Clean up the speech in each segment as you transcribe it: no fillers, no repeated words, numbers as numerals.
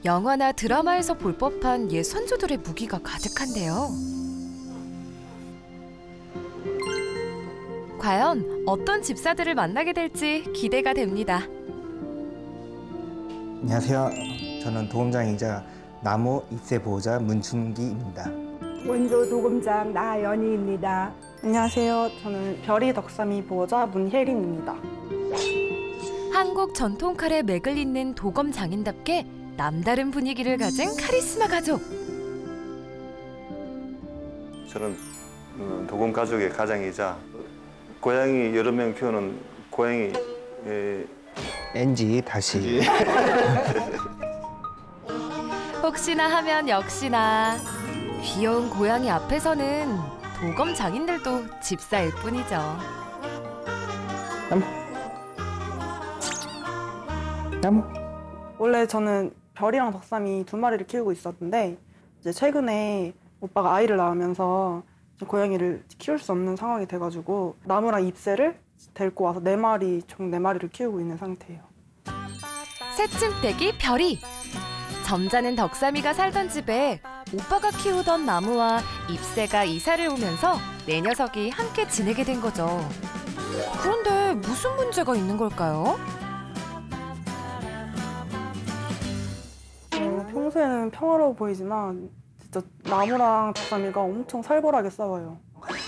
영화나 드라마에서 볼 법한 옛 선조들의 무기가 가득한데요. 과연 어떤 집사들을 만나게 될지 기대가 됩니다. 안녕하세요. 저는 도금장이자 나무 잎새 보호자 문춘기입니다. 원조 도금장 나연희입니다. 안녕하세요. 저는 별이 덕삼이 보호자 문혜린입니다. 한국 전통 칼에 맥을 잇는 도검 장인답게 남다른 분위기를 가진 카리스마 가족. 저는 도금 가족의 가장이자 고양이 여러 명 키우는 고양이 NG 다시. 혹시나 하면 역시나 귀여운 고양이 앞에서는 도검 장인들도 집사일 뿐이죠. 나무. 원래 저는 별이랑 덕삼이 두 마리를 키우고 있었는데 이제 최근에 오빠가 아이를 낳으면서 고양이를 키울 수 없는 상황이 돼가지고 나무랑 잎새를 데리고 와서 총 4마리를 키우고 있는 상태예요. 새침대기 별이. 점잖은 덕삼이가 살던 집에 오빠가 키우던 나무와 잎새가 이사를 오면서 네 녀석이 함께 지내게 된 거죠. 그런데 무슨 문제가 있는 걸까요? 평소에는 평화로워 보이지만 진짜 나무랑 덕삼이가 엄청 살벌하게 싸워요.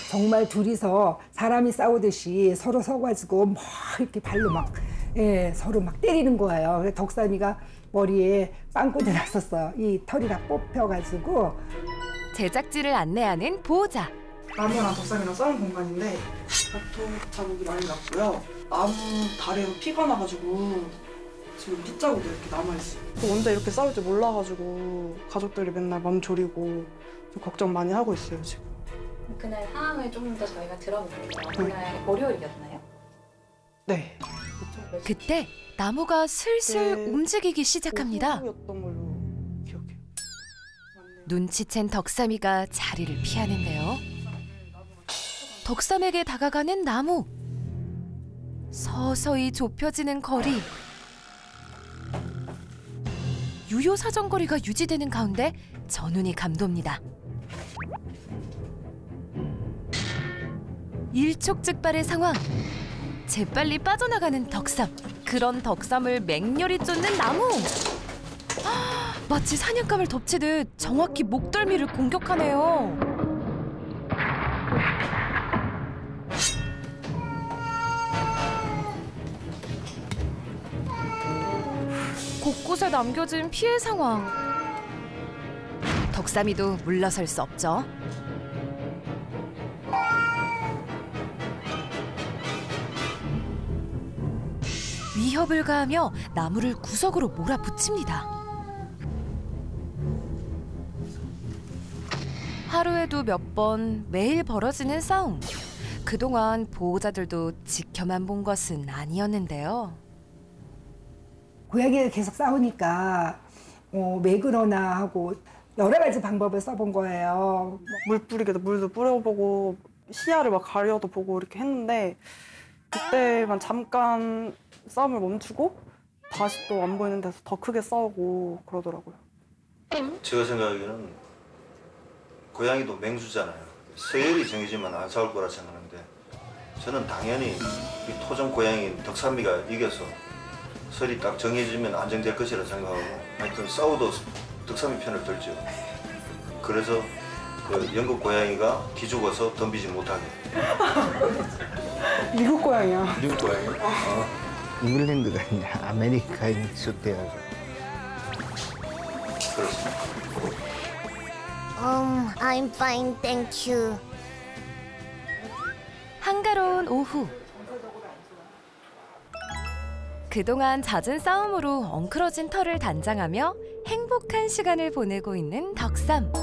정말 둘이서 사람이 싸우듯이 서로 서가지고 막 이렇게 발로 서로 막 때리는 거예요. 그래서 덕삼이가 머리에 빵꾸도 났었어요. 이 털이 다 뽑혀가지고. 제작진을 안내하는 보호자. 나무랑 덕삼이랑 싸운 공간인데 발톱 자국이 많이 났고요. 나무 다리에서 피가 나가지고 지금 핏자국이 이렇게 남아있어요. 언제 이렇게 싸울 줄 몰라가지고 가족들이 맨날 맘 졸이고 좀 걱정 많이 하고 있어요, 지금. 그날 상황을 좀 더 저희가 들어볼게요. 그날 월요일이었나요? 네. 그때 나무가 슬슬 움직이기 시작합니다. 였던 걸로 기억해요. 눈치챈 덕삼이가 자리를 피하는데요. 덕삼에게 다가가는 나무. 서서히 좁혀지는 거리. 유효 사정거리가 유지되는 가운데 전운이 감돕니다. 일촉즉발의 상황. 재빨리 빠져나가는 덕삼. 그런 덕삼을 맹렬히 쫓는 나무. 마치 사냥감을 덮치듯 정확히 목덜미를 공격하네요. 곳곳에 남겨진 피해 상황. 덕삼이도 물러설 수 없죠. 위협을 가하며 나무를 구석으로 몰아붙입니다. 하루에도 몇 번 매일 벌어지는 싸움. 그동안 보호자들도 지켜만 본 것은 아니었는데요. 고양이가 계속 싸우니까 매그러나 하고 여러 가지 방법을 써본 거예요. 물 뿌리게도 물도 뿌려보고 시야를 막 가려도 보고 이렇게 했는데 그때만 잠깐 싸움을 멈추고 다시 또 안 보이는 데서 더 크게 싸우고 그러더라고요. 제가 생각하기에는 고양이도 맹수잖아요. 서열이 정해지면 안 싸울 거라 생각하는데 저는 당연히 이 토종 고양이 덕삼이가 이겨서 설이 딱 정해지면 안정될 것이라 생각하고 하여튼 싸워도 덕삼이 편을 들죠. 그래서 그 영국 고양이가 기죽어서 덤비지 못하게. 미국 고양이야. 미국 고양이? 잉글랜드가 아니라 아메리카인 숫대야죠. 그렇습니다. I'm fine, thank you. 한가로운 오후. 그동안 잦은 싸움으로 엉클어진 털을 단장하며 행복한 시간을 보내고 있는 덕삼.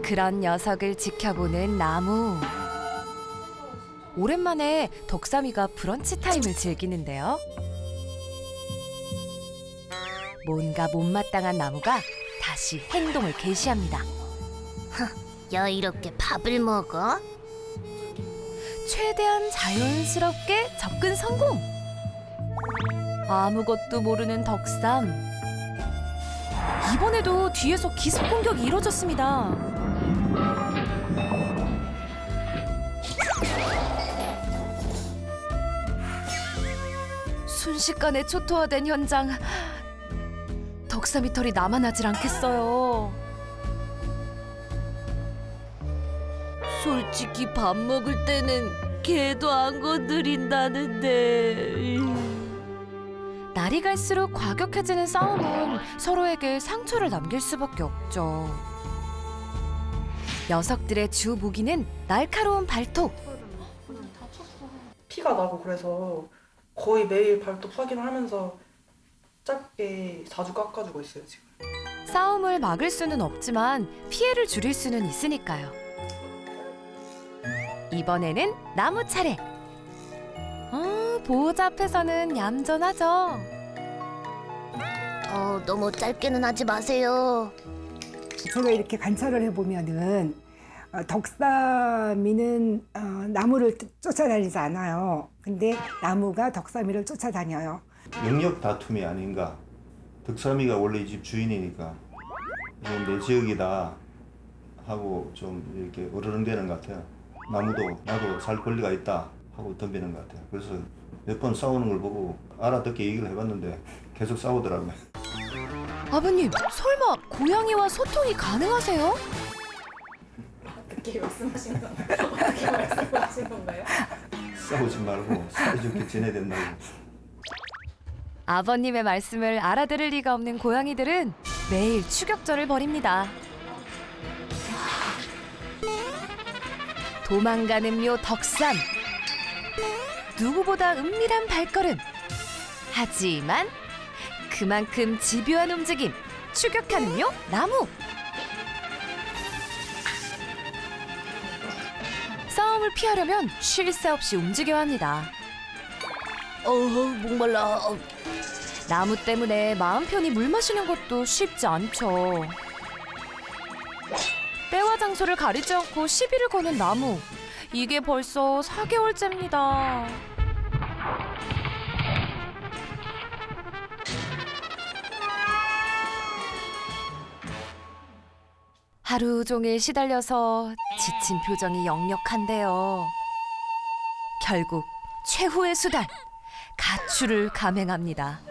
그런 녀석을 지켜보는 나무. 오랜만에 덕삼이가 브런치 타임을 즐기는데요. 뭔가 못마땅한 나무가 다시 행동을 개시합니다. 여유롭게 밥을 먹어? 최대한 자연스럽게 접근 성공! 아무것도 모르는 덕삼. 이번에도 뒤에서 기습 공격이 이뤄졌습니다. 순식간에 초토화된 현장. 덕삼이 털이 남아나질 않겠어요. 솔직히 밥 먹을 때는 걔도 안 건드린다는데. 날이 갈수록 과격해지는 싸움은 서로에게 상처를 남길 수밖에 없죠. 녀석들의 주 무기는 날카로운 발톱. 피가 나고 그래서 거의 매일 발톱 확인하면서 짧게 자주 깎아주고 있어요, 지금. 싸움을 막을 수는 없지만 피해를 줄일 수는 있으니까요. 이번에는 나무 차례. 보호자 앞에서는 얌전하죠. 너무 짧게는 하지 마세요. 제가 이렇게 관찰을 해보면은 덕삼이는 나무를 쫓아다니지 않아요. 근데 나무가 덕삼이를 쫓아다녀요. 영역 다툼이 아닌가. 덕삼이가 원래 이 집 주인이니까 이건 내 지역이다 하고 좀 이렇게 으르렁대는 것 같아요. 나무도 나도 살 권리가 있다 하고 덤비는 것 같아요. 그래서 몇 번 싸우는 걸 보고 알아듣게 얘기를 해봤는데 계속 싸우더라고요. 아버님, 설마 고양이와 소통이 가능하세요? 어떻게 말씀하신 건가요? 어떻게 말씀하신 건가요? 싸우지 말고 사이좋게 지내야 된다고. 아버님의 말씀을 알아들을 리가 없는 고양이들은 매일 추격전을 벌입니다. 도망가는 묘 덕삼. 누구보다 은밀한 발걸음. 하지만 그만큼 집요한 움직임. 추격하는 묘 나무. 싸움을 피하려면 쉴 새 없이 움직여야 합니다. 목말라. 나무 때문에 마음 편히 물 마시는 것도 쉽지 않죠. 때와 장소를 가리지 않고 시비를 거는 나무. 이게 벌써 4개월째입니다. 하루 종일 시달려서 지친 표정이 역력한데요. 결국 최후의 수단, 가출을 감행합니다.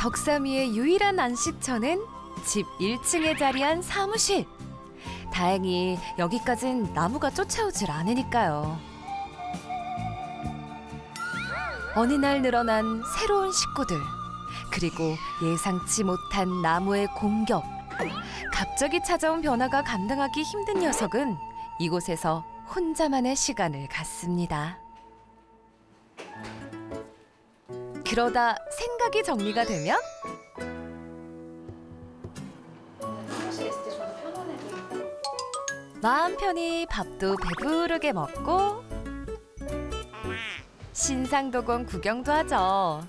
덕삼이의 유일한 안식처는 집 1층에 자리한 사무실. 다행히 여기까진 나무가 쫓아오질 않으니까요. 어느 날 늘어난 새로운 식구들. 그리고 예상치 못한 나무의 공격. 갑자기 찾아온 변화가 감당하기 힘든 녀석은 이곳에서 혼자만의 시간을 갖습니다. 그러다 생각이 정리가 되면 사무실에 있을 때 좀 더 편안해 보이고. 마음 편히 밥도 배부르게 먹고 신상도건 구경도 하죠.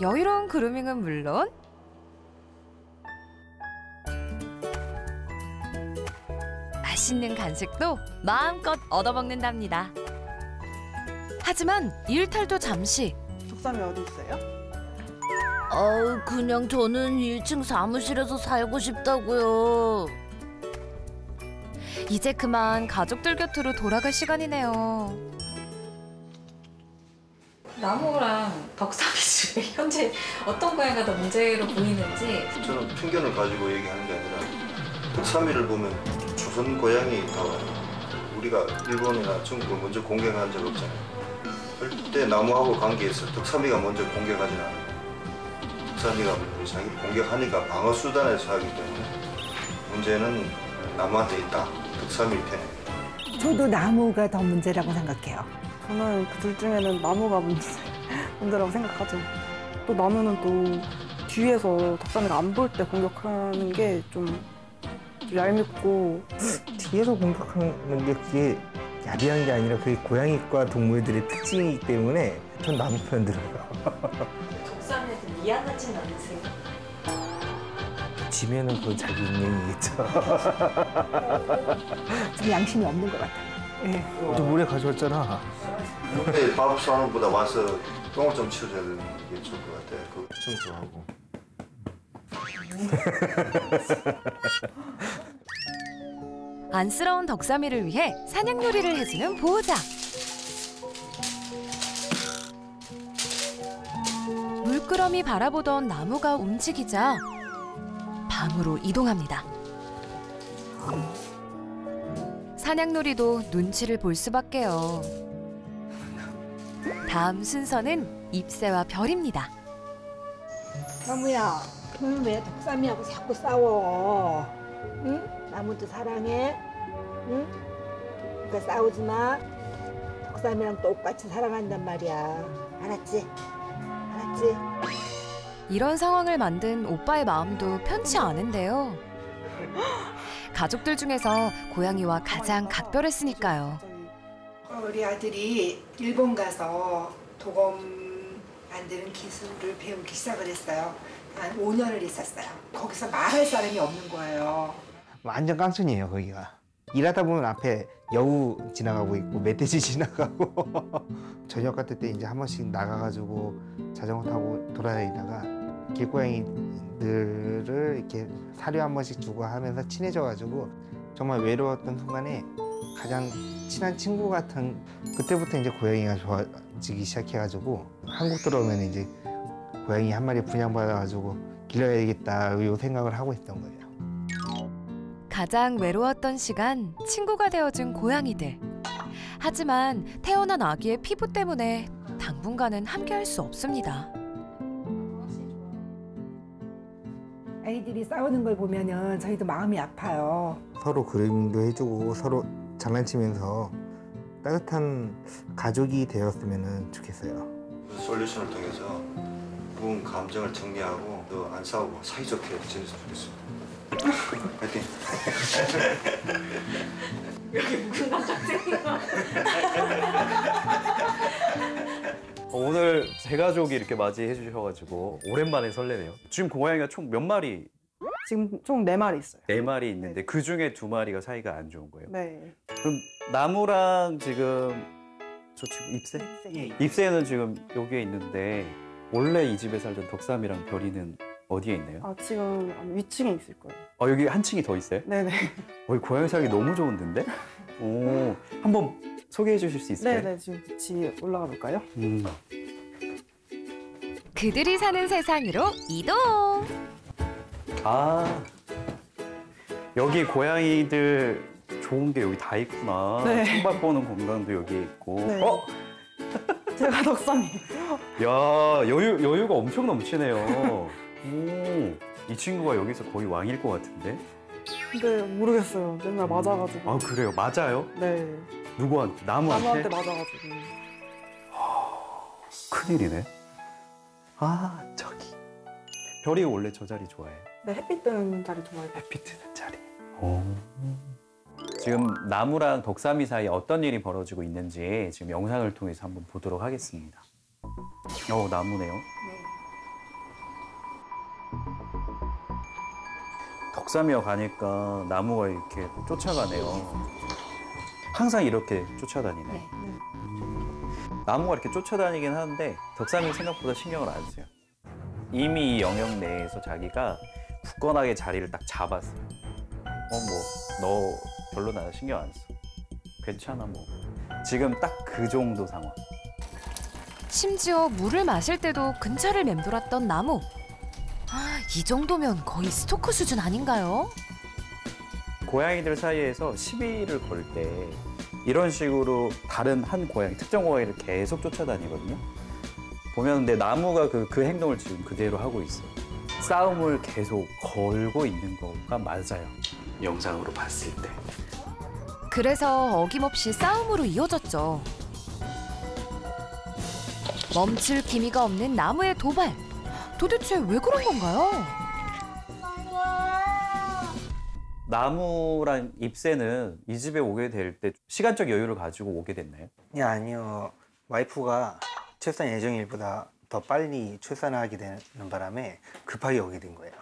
여유로운 그루밍은 물론 맛있는 간식도 마음껏 얻어먹는답니다. 하지만 일탈도 잠시. 덕삼이 어디 있어요? 그냥 저는 1층 사무실에서 살고 싶다고요. 이제 그만 가족들 곁으로 돌아갈 시간이네요. 나무랑 덕삼이 집에 현재 어떤 고양이가 더 문제로 보이는지. 저는 편견을 가지고 얘기하는 게 아니라 덕삼이를 보면 조선 고양이가 우리가 일본이나 중국을 먼저 공격한 적 없잖아요. 절대 나무하고 관계에서 덕삼이가 먼저 공격하진 않아요. 덕삼이가 자기를 공격하니까 방어 수단에서 하기 때문에 문제는 나무한테 있다. 덕삼이 편에. 저도 나무가 더 문제라고 생각해요. 저는 그 둘 중에는 나무가 문제라고 생각하죠. 또 나무는 또 뒤에서 덕삼이가 안 볼 때 공격하는 게 좀 얄밉고. 뒤에서 공격하는 게 그게 야비한 게 아니라 그게 고양이과 동물들의 특징이기 때문에 전 나무 편 들어요. 덕삼이한테 미안하진 않으세요? 지면은 그건 자기 운명이겠죠. 좀 양심이 없는 것 같아요. 예. 너 물에 가져왔잖아. 근데 밥 싸는 보다 와서 똥을 좀 치워줘야 되는 게 좋을 것 같아. 그 청소하고. 안쓰러운 덕삼이를 위해 사냥놀이를 해주는 보호자. 물끄러미 바라보던 나무가 움직이자 방으로 이동합니다. 사냥놀이도 눈치를 볼 수밖에요. 다음 순서는 잎새와 별입니다. 나무야, 너는 왜 덕삼이하고 자꾸 싸워? 응? 나무도 사랑해? 응? 그러니까 싸우지 마. 덕삼이랑 똑같이 사랑한단 말이야. 알았지? 알았지? 이런 상황을 만든 오빠의 마음도 편치 않은데요. 가족들 중에서 고양이와 가장 각별했으니까요. 우리 아들이 일본 가서 도검 만드는 기술을 배우기 시작을 했어요. 한 5년을 있었어요. 거기서 말할 사람이 없는 거예요. 완전 깡촌이에요 거기가. 일하다 보면 앞에 여우 지나가고 있고 멧돼지 지나가고 저녁 같을 때 이제 한 번씩 나가가지고 자전거 타고 돌아다니다가 길고양이들을 이렇게 사료 한 번씩 주고 하면서 친해져가지고 정말 외로웠던 순간에 가장 친한 친구 같은, 그때부터 이제 고양이가 좋아지기 시작해가지고 한국 들어오면 이제 고양이 한 마리 분양받아가지고 길러야겠다 이 생각을 하고 있던 거예요. 가장 외로웠던 시간, 친구가 되어준 고양이들. 하지만 태어난 아기의 피부 때문에 당분간은 함께할 수 없습니다. 아이들이 싸우는 걸 보면은 저희도 마음이 아파요. 서로 그림도 해주고 서로 장난치면서 따뜻한 가족이 되었으면 좋겠어요. 솔루션을 통해서 부은 감정을 정리하고 또 안 싸우고 사이좋게 지냈으면 좋겠습니다. 파이팅! 오늘 세 가족이 이렇게 맞이해 주셔가지고 오랜만에 설레네요. 지금 고양이가 총 몇 마리? 지금 총 4마리 있어요. 4마리 있는데 그 중에 2마리가 사이가 안 좋은 거예요. 네. 그럼 나무랑 지금 저 친구 잎새? 잎새는 지금 여기에 있는데 원래 이 집에 살던 덕삼이랑 별이는 어디에 있나요? 아, 지금 위층에 있을 거예요. 여기 한 층이 더 있어요? 네네. 고양이 살기 너무 좋은데? 오, 한번 소개해 주실 수 있을까요? 네네, 지금 같이 올라가 볼까요? 그들이 사는 세상으로 이동! 아, 여기 고양이들 좋은 게 여기 다 있구나. 네. 창밖 보는 공간도 여기에 있고. 네. 어? 제가 덕삼이에요. 야, 여유가 엄청 넘치네요. 오, 이 친구가 여기서 거의 왕일 것 같은데? 근데 모르겠어요. 맨날 맞아가지고. 아, 그래요? 맞아요? 네. 누구한테? 나무한테? 나무한테 맞아가지고. 큰일이네. 아, 저기. 별이 원래 저 자리 좋아해요? 네, 햇빛 뜨는 자리 좋아해요. 햇빛 드는 자리. 오. 지금 나무랑 덕삼이 사이에 어떤 일이 벌어지고 있는지 지금 영상을 통해서 한번 보도록 하겠습니다. 나무네요. 덕삼이와 가니까 나무가 이렇게 쫓아가네요. 항상 이렇게 쫓아다니네. 나무가 이렇게 쫓아다니긴 하는데 덕삼이 생각보다 신경을 안 써요. 이미 이 영역 내에서 자기가 굳건하게 자리를 딱 잡았어요. 너 별로 나 신경 안 써. 괜찮아, 뭐. 지금 딱 그 정도 상황. 심지어 물을 마실 때도 근처를 맴돌았던 나무. 아, 이 정도면 거의 스토커 수준 아닌가요? 고양이들 사이에서 시비를 걸 때 이런 식으로 다른 한 고양이, 특정 고양이를 계속 쫓아다니거든요. 보면 근데 나무가 그 행동을 지금 그대로 하고 있어요. 싸움을 계속 걸고 있는 거가 맞아요. 영상으로 봤을 때. 그래서 어김없이 싸움으로 이어졌죠. 멈출 기미가 없는 나무의 도발. 도대체 왜 그런 건가요? 나무랑 잎새는 이 집에 오게 될 때 시간적 여유를 가지고 오게 됐나요? 아니요. 와이프가 출산 예정일보다 더 빨리 출산하게 되는 바람에 급하게 오게 된 거예요.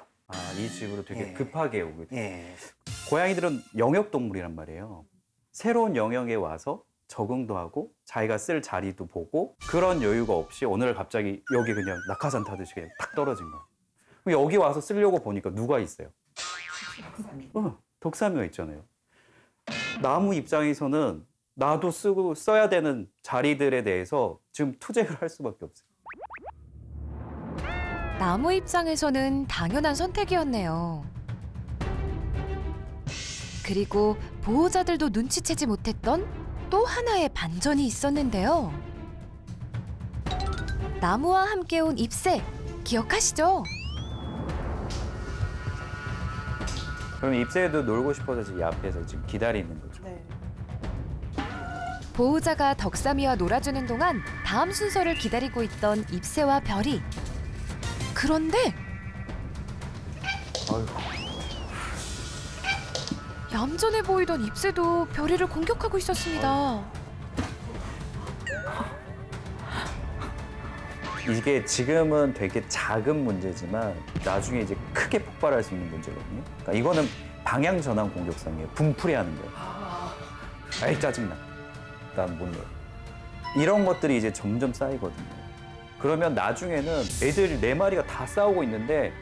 이 집으로 되게 예. 급하게 오게 됐어요. 예. 고양이들은 영역동물이란 말이에요. 새로운 영역에 와서 적응도 하고 자기가 쓸 자리도 보고 그런 여유가 없이 어느 날 갑자기 여기 그냥 낙하산 타듯이 그냥 탁 떨어진 거야. 그럼 여기 와서 쓰려고 보니까 누가 있어요? 덕사미가 있잖아요. 나무 입장에서는 나도 쓰고 써야 되는 자리들에 대해서 지금 투쟁을 할 수밖에 없어요. 나무 입장에서는 당연한 선택이었네요. 그리고 보호자들도 눈치채지 못했던 또 하나의 반전이 있었는데요. 나무와 함께 온 잎새, 기억하시죠? 그럼 잎새도 놀고 싶어서 지금 이 앞에서 지금 기다리는 거죠. 네. 보호자가 덕사미와 놀아주는 동안 다음 순서를 기다리고 있던 잎새와 별이. 그런데 아유. 얌전해 보이던 잎새도 별이를 공격하고 있었습니다. 이게 지금은 되게 작은 문제지만 나중에 이제 크게 폭발할 수 있는 문제거든요. 그러니까 이거는 방향 전환 공격성이에요. 분풀이하는 거예요. 에이 짜증나. 난 못 놀아. 이런 것들이 이제 점점 쌓이거든요. 그러면 나중에는 애들 4마리가 다 싸우고 있는데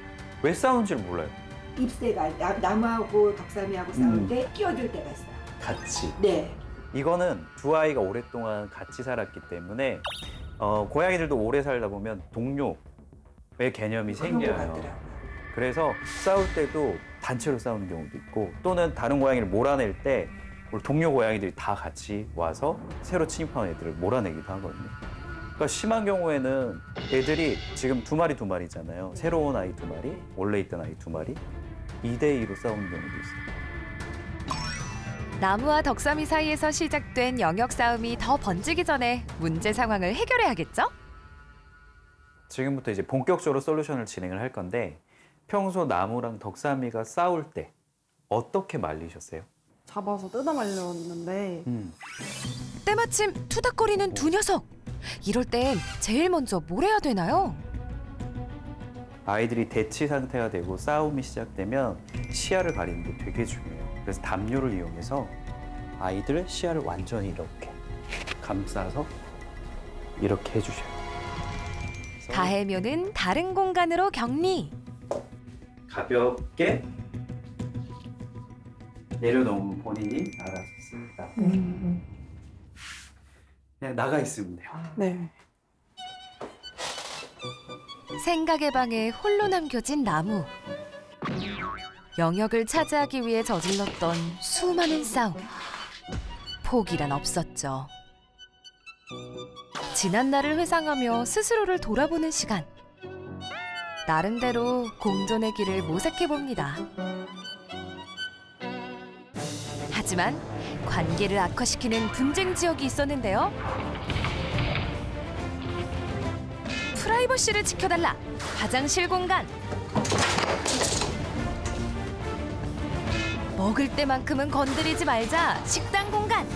왜 싸우는지를 몰라요. 잎새가 나무하고 덕사미하고 싸울 때 끼어들 때가 있어요. 같이. 네. 이거는 두 아이가 오랫동안 같이 살았기 때문에 고양이들도 오래 살다 보면 동료의 개념이 생겨요. 그래서 싸울 때도 단체로 싸우는 경우도 있고 또는 다른 고양이를 몰아낼 때 우리 동료 고양이들이 다 같이 와서 새로 침입한 애들을 몰아내기도 하거든요. 그러니까 심한 경우에는 애들이 지금 2마리잖아요. 새로 온 아이 2마리, 원래 있던 아이 2마리, 2대2로 싸우는 경우도 있어요. 나무와 덕사미 사이에서 시작된 영역 싸움이 더 번지기 전에 문제 상황을 해결해야겠죠? 지금부터 이제 본격적으로 솔루션을 진행을 할 건데 평소 나무랑 덕사미가 싸울 때 어떻게 말리셨어요? 잡아서 뜯어 말렸는데 때마침 투닥거리는 두 녀석. 이럴 땐 제일 먼저 뭘 해야 되나요? 아이들이 대치 상태가 되고 싸움이 시작되면 시야를 가리는 게 되게 중요해요. 그래서 담요를 이용해서 아이들 시야를 완전히 이렇게 감싸서 이렇게 해주셔요. 가해묘는 다른 공간으로 격리. 가볍게 내려놓으면 본인이 알아서 씁니다. 그냥 나가 있으면 돼요. 네. 생각의 방에 홀로 남겨진 나무. 영역을 차지하기 위해 저질렀던 수많은 싸움. 포기란 없었죠. 지난 날을 회상하며 스스로를 돌아보는 시간. 나름대로 공존의 길을 모색해봅니다. 하지만 관계를 악화시키는 분쟁 지역이 있었는데요. 프라이버시를 지켜달라. 화장실 공간. 먹을 때만큼은 건드리지 말자. 식당 공간.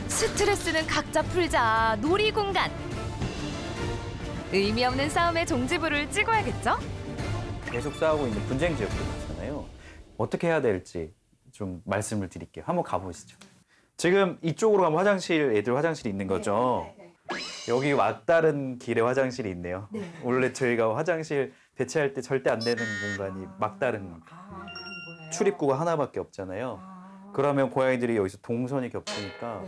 스트레스는 각자 풀자. 놀이 공간. 의미 없는 싸움의 종지부를 찍어야겠죠? 계속 싸우고 있는 분쟁 지역들 있잖아요. 어떻게 해야 될지 좀 말씀을 드릴게요. 한번 가보시죠. 지금 이쪽으로 가면 화장실, 애들 화장실이 있는 거죠? 여기 막다른 길에 화장실이 있네요. 원래 저희가 화장실 배치할 때 절대 안 되는 공간이 막다른 출입구가 하나밖에 없잖아요. 그러면 고양이들이 여기서 동선이 겹치니까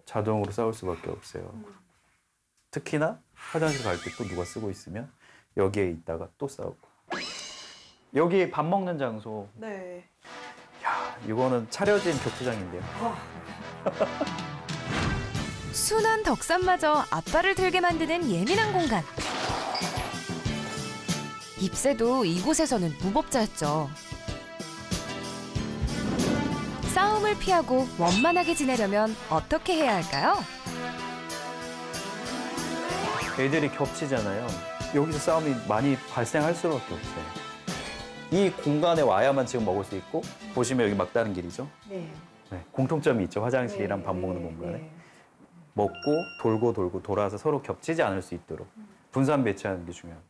자동으로 싸울 수밖에 없어요. 특히나 화장실 갈 때 또 누가 쓰고 있으면 여기에 있다가 또 싸우고. 여기 밥 먹는 장소. 네. 야, 이거는 차려진 격투장인데요. 순한 덕산마저 아빠를 들게 만드는 예민한 공간. 잎새도 이곳에서는 무법자였죠. 싸움을 피하고 원만하게 지내려면 어떻게 해야 할까요? 애들이 겹치잖아요. 여기서 싸움이 많이 발생할 수밖에 없어요. 이 공간에 와야만 지금 먹을 수 있고, 보시면 여기 막다른 길이죠? 네. 네, 공통점이 있죠. 화장실이랑 밥 먹는 공간에. 먹고 돌고 돌고 돌아서 서로 겹치지 않을 수 있도록 분산 배치하는 게 중요합니다.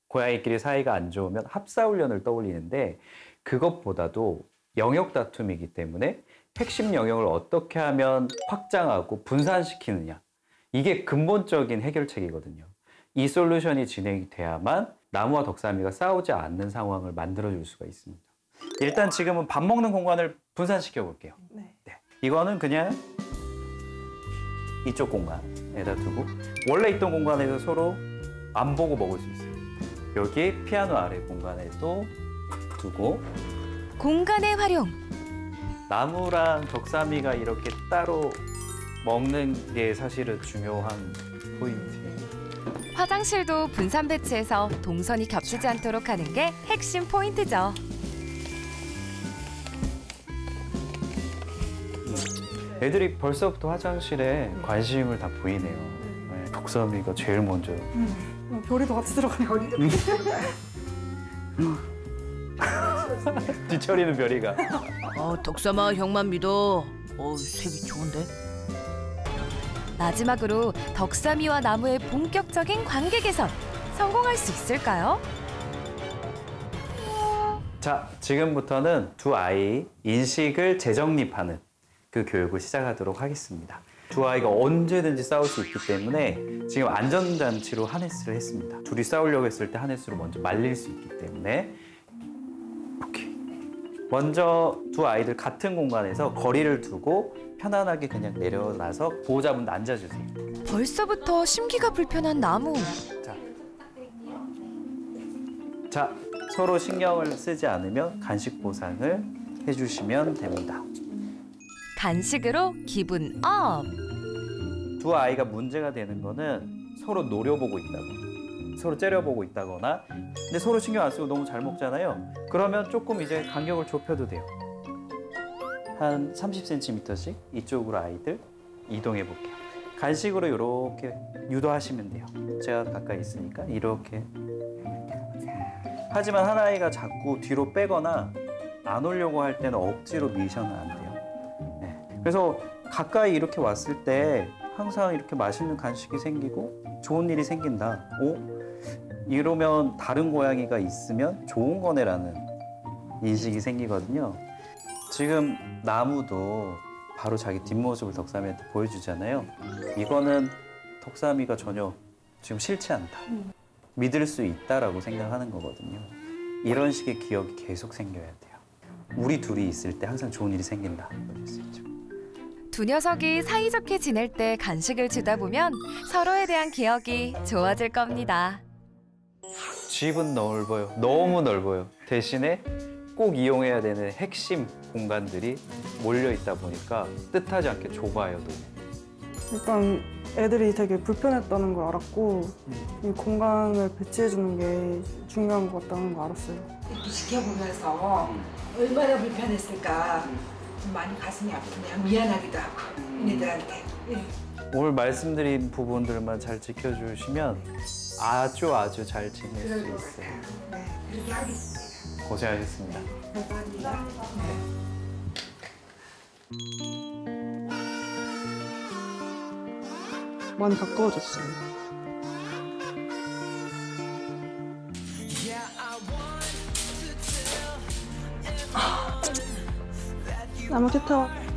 고양이끼리 사이가 안 좋으면 합사훈련을 떠올리는데 그것보다도 영역 다툼이기 때문에 핵심 영역을 어떻게 하면 확장하고 분산시키느냐. 이게 근본적인 해결책이거든요. 이 솔루션이 진행이 돼야만 나무와 덕사미가 싸우지 않는 상황을 만들어줄 수가 있습니다. 일단 지금은 밥 먹는 공간을 분산시켜 볼게요. 네. 이거는 그냥 이쪽 공간에다 두고 원래 있던 공간에서 서로 안 보고 먹을 수 있어요. 여기 피아노 아래 공간에도 두고 공간의 활용. 나무랑 덕사미가 이렇게 따로 먹는 게 사실은 중요한 포인트예요. 화장실도 분산 배치해서 동선이 겹치지 않도록 하는 게 핵심 포인트죠. 애들이 벌써부터 화장실에 관심을 다 보이네요. 네, 덕사미가 제일 먼저. 별이도 같이 들어가요. 별이도 같이 들어가요. 뒤처리는 별이가. 덕삼아 형만 믿어. 색이 좋은데? 마지막으로 덕사미와 나무의 본격적인 관계 개선. 성공할 수 있을까요? 자, 지금부터는 두 아이 인식을 재정립하는 그 교육을 시작하도록 하겠습니다. 두 아이가 언제든지 싸울 수 있기 때문에 지금 안전장치로 하네스를 했습니다. 둘이 싸우려고 했을 때 하네스로 먼저 말릴 수 있기 때문에 이렇게 먼저 두 아이들 같은 공간에서 거리를 두고 편안하게 그냥 내려놔서 보호자분 앉아주세요. 벌써부터 심기가 불편한 나무. 자, 서로 신경을 쓰지 않으면 간식 보상을 해주시면 됩니다. 간식으로 기분 업. 두 아이가 문제가 되는 거는 서로 노려보고 있다거나 서로 째려보고 있다거나 근데 서로 신경 안 쓰고 너무 잘 먹잖아요. 그러면 조금 이제 간격을 좁혀도 돼요. 한 30cm씩 이쪽으로 아이들 이동해 볼게요. 간식으로 이렇게 유도하시면 돼요. 제가 가까이 있으니까 이렇게. 하지만 한 아이가 자꾸 뒤로 빼거나 안 오려고 할 때는 억지로 미셔는 안 돼요. 그래서 가까이 이렇게 왔을 때 항상 이렇게 맛있는 간식이 생기고 좋은 일이 생긴다. 이러면 다른 고양이가 있으면 좋은 거네라는 인식이 생기거든요. 지금 나무도 바로 자기 뒷모습을 덕사미한테 보여주잖아요. 이거는 덕사미가 전혀 지금 싫지 않다. 믿을 수 있다라고 생각하는 거거든요. 이런 식의 기억이 계속 생겨야 돼요. 우리 둘이 있을 때 항상 좋은 일이 생긴다. 그럴 수 있죠. 두 녀석이 사이좋게 지낼 때 간식을 주다 보면 서로에 대한 기억이 좋아질 겁니다. 집은 넓어요. 너무 넓어요. 대신에 꼭 이용해야 되는 핵심 공간들이 몰려 있다 보니까 뜻하지 않게 좁아요. 너무. 일단 애들이 되게 불편했다는 걸 알았고 이 공간을 배치해주는 게 중요한 것 같다는 걸 알았어요. 이렇게 지켜보면서 얼마나 불편했을까. 좀 많이 가슴이 아프네요. 미안하기도 하고 얘네들한테. 오늘 말씀드린 부분들만 잘 지켜주시면 아주 잘 지낼 수 그럴 것 있어요. 같아요. 네, 그렇게 하겠습니다. 고생하셨습니다. 감사합니다. 많이 가까워졌어요. 나무 캣타워.